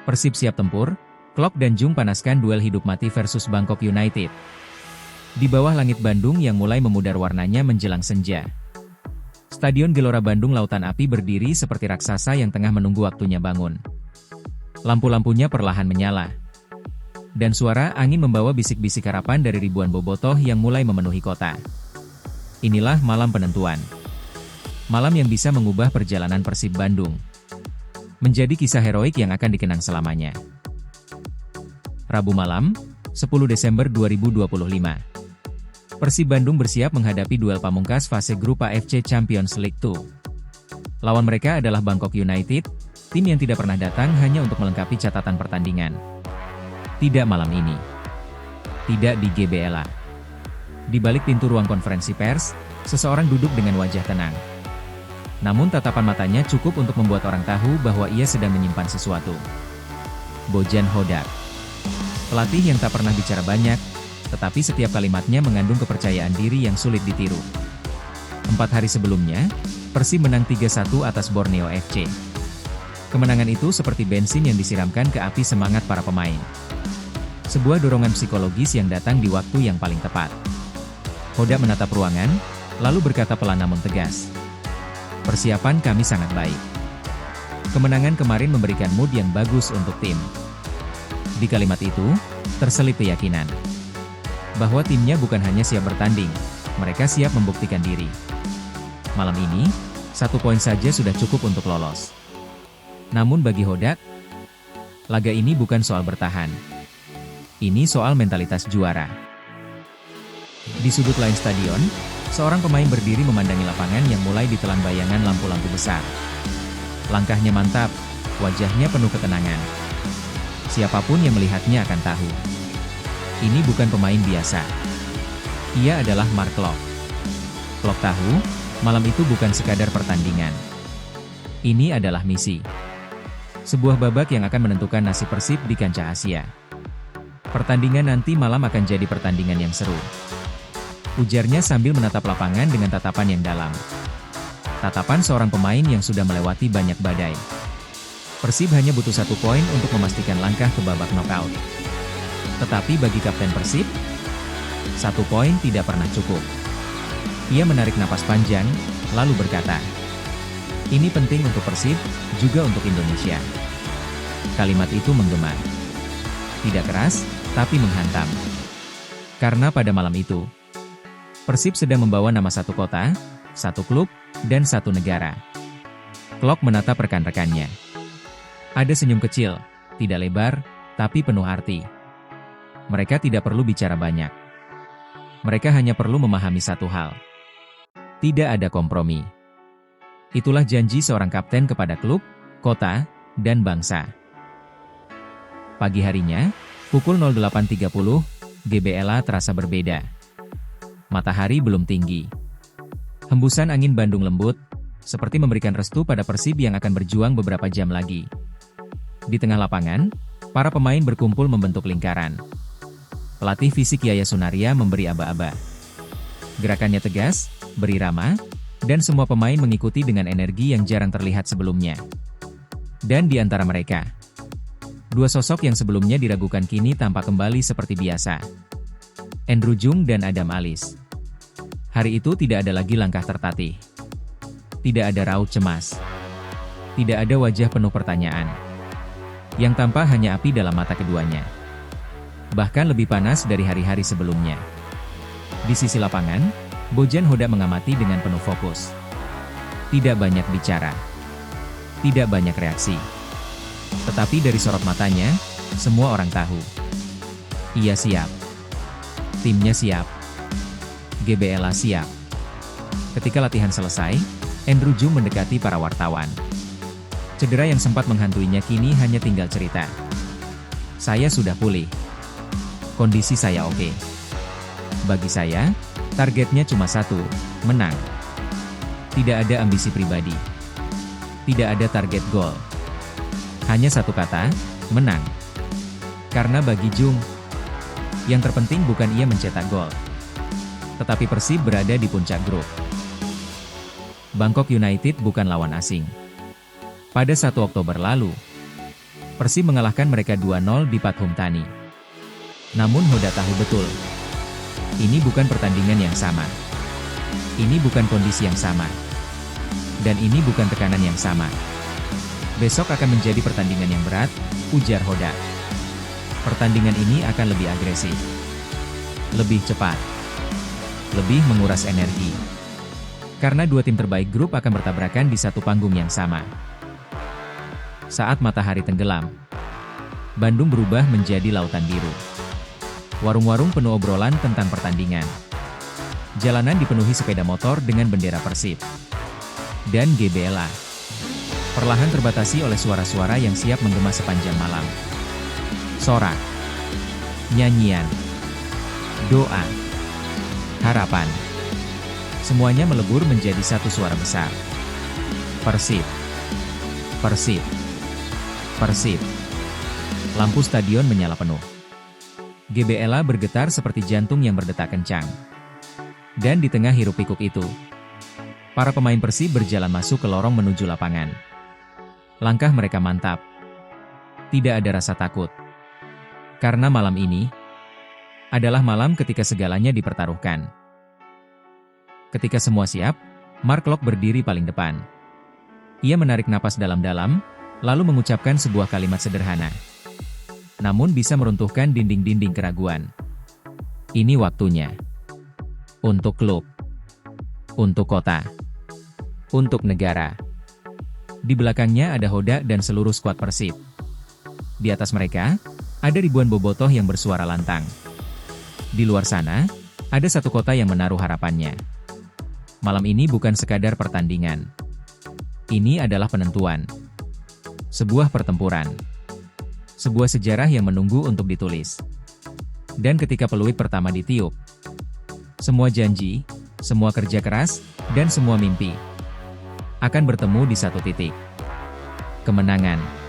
Persib siap tempur, Klok dan Jung panaskan duel hidup mati versus Bangkok United. Di bawah langit Bandung yang mulai memudar warnanya menjelang senja. Stadion Gelora Bandung Lautan Api berdiri seperti raksasa yang tengah menunggu waktunya bangun. Lampu-lampunya perlahan menyala. Dan suara angin membawa bisik-bisik harapan dari ribuan bobotoh yang mulai memenuhi kota. Inilah malam penentuan. Malam yang bisa mengubah perjalanan Persib Bandung. Menjadi kisah heroik yang akan dikenang selamanya. Rabu malam, 10 Desember 2025. Persib Bandung bersiap menghadapi duel pamungkas fase grup AFC Champions League 2. Lawan mereka adalah Bangkok United, tim yang tidak pernah datang hanya untuk melengkapi catatan pertandingan. Tidak malam ini. Tidak di GBLA. Di balik pintu ruang konferensi pers, seseorang duduk dengan wajah tenang. Namun tatapan matanya cukup untuk membuat orang tahu bahwa ia sedang menyimpan sesuatu. Bojan Hodak. Pelatih yang tak pernah bicara banyak, tetapi setiap kalimatnya mengandung kepercayaan diri yang sulit ditiru. 4 hari sebelumnya, Persib menang 3-1 atas Borneo FC. Kemenangan itu seperti bensin yang disiramkan ke api semangat para pemain. Sebuah dorongan psikologis yang datang di waktu yang paling tepat. Hodak menatap ruangan, lalu berkata pelan namun tegas. Persiapan kami sangat baik. Kemenangan kemarin memberikan mood yang bagus untuk tim. Di kalimat itu, terselip keyakinan. Bahwa timnya bukan hanya siap bertanding, mereka siap membuktikan diri. Malam ini, 1 poin saja sudah cukup untuk lolos. Namun bagi Hodak, laga ini bukan soal bertahan. Ini soal mentalitas juara. Di sudut lain stadion, seorang pemain berdiri memandangi lapangan yang mulai ditelan bayangan lampu-lampu besar. Langkahnya mantap, wajahnya penuh ketenangan. Siapapun yang melihatnya akan tahu. Ini bukan pemain biasa. Ia adalah Mark Klok. Klok tahu, malam itu bukan sekadar pertandingan. Ini adalah misi. Sebuah babak yang akan menentukan nasib Persib di kancah Asia. Pertandingan nanti malam akan jadi pertandingan yang seru. Ujarnya sambil menatap lapangan dengan tatapan yang dalam. Tatapan seorang pemain yang sudah melewati banyak badai. Persib hanya butuh 1 poin untuk memastikan langkah ke babak knockout. Tetapi bagi kapten Persib, 1 poin tidak pernah cukup. Ia menarik napas panjang, lalu berkata, "Ini penting untuk Persib, juga untuk Indonesia." Kalimat itu menggema. Tidak keras, tapi menghantam. Karena pada malam itu, Persib sedang membawa nama satu kota, satu klub, dan satu negara. Klok menatap rekan-rekannya. Ada senyum kecil, tidak lebar, tapi penuh arti. Mereka tidak perlu bicara banyak. Mereka hanya perlu memahami satu hal. Tidak ada kompromi. Itulah janji seorang kapten kepada klub, kota, dan bangsa. Pagi harinya, pukul 08.30, GBLA terasa berbeda. Matahari belum tinggi. Hembusan angin Bandung lembut, seperti memberikan restu pada Persib yang akan berjuang beberapa jam lagi. Di tengah lapangan, para pemain berkumpul membentuk lingkaran. Pelatih fisik Yaya Sunaria memberi aba-aba. Gerakannya tegas, berirama, dan semua pemain mengikuti dengan energi yang jarang terlihat sebelumnya. Dan di antara mereka, 2 sosok yang sebelumnya diragukan kini tampak kembali seperti biasa. Andrew Jung dan Adam Alis. Hari itu tidak ada lagi langkah tertatih. Tidak ada raut cemas. Tidak ada wajah penuh pertanyaan. Yang tampak hanya api dalam mata keduanya. Bahkan lebih panas dari hari-hari sebelumnya. Di sisi lapangan, Bojan Hodak mengamati dengan penuh fokus. Tidak banyak bicara. Tidak banyak reaksi. Tetapi dari sorot matanya, semua orang tahu. Ia siap. Timnya siap. GBLA siap. Ketika latihan selesai, Andrew Jung mendekati para wartawan. Cedera yang sempat menghantuinya kini hanya tinggal cerita. Saya sudah pulih. Kondisi saya oke. Bagi saya, targetnya cuma satu, menang. Tidak ada ambisi pribadi. Tidak ada target gol. Hanya satu kata, menang. Karena bagi Jung, yang terpenting bukan ia mencetak gol. Tetapi Persib berada di puncak grup. Bangkok United bukan lawan asing. Pada 1 Oktober lalu, Persib mengalahkan mereka 2-0 di Pathum Thani. Namun Hoda tahu betul, ini bukan pertandingan yang sama. Ini bukan kondisi yang sama. Dan ini bukan tekanan yang sama. Besok akan menjadi pertandingan yang berat, ujar Hoda. Pertandingan ini akan lebih agresif, lebih cepat, lebih menguras energi. Karena dua tim terbaik grup akan bertabrakan di satu panggung yang sama. Saat matahari tenggelam, Bandung berubah menjadi lautan biru. Warung-warung penuh obrolan tentang pertandingan. Jalanan dipenuhi sepeda motor dengan bendera Persib dan GBLA. Perlahan terbatasi oleh suara-suara yang siap menggema sepanjang malam. Sorak, nyanyian, doa, harapan. Semuanya melebur menjadi satu suara besar. Persib, Persib, Persib. Lampu stadion menyala penuh. GBLA bergetar seperti jantung yang berdetak kencang. Dan di tengah hiruk-pikuk itu, para pemain Persib berjalan masuk ke lorong menuju lapangan. Langkah mereka mantap. Tidak ada rasa takut. Karena malam ini adalah malam ketika segalanya dipertaruhkan. Ketika semua siap, Mark Klok berdiri paling depan. Ia menarik napas dalam-dalam, lalu mengucapkan sebuah kalimat sederhana. Namun bisa meruntuhkan dinding-dinding keraguan. Ini waktunya. Untuk klub. Untuk kota. Untuk negara. Di belakangnya ada Hoda dan seluruh skuad Persib. Di atas mereka, ada ribuan bobotoh yang bersuara lantang. Di luar sana, ada satu kota yang menaruh harapannya. Malam ini bukan sekadar pertandingan. Ini adalah penentuan. Sebuah pertempuran. Sebuah sejarah yang menunggu untuk ditulis. Dan ketika peluit pertama ditiup, semua janji, semua kerja keras, dan semua mimpi akan bertemu di satu titik. Kemenangan.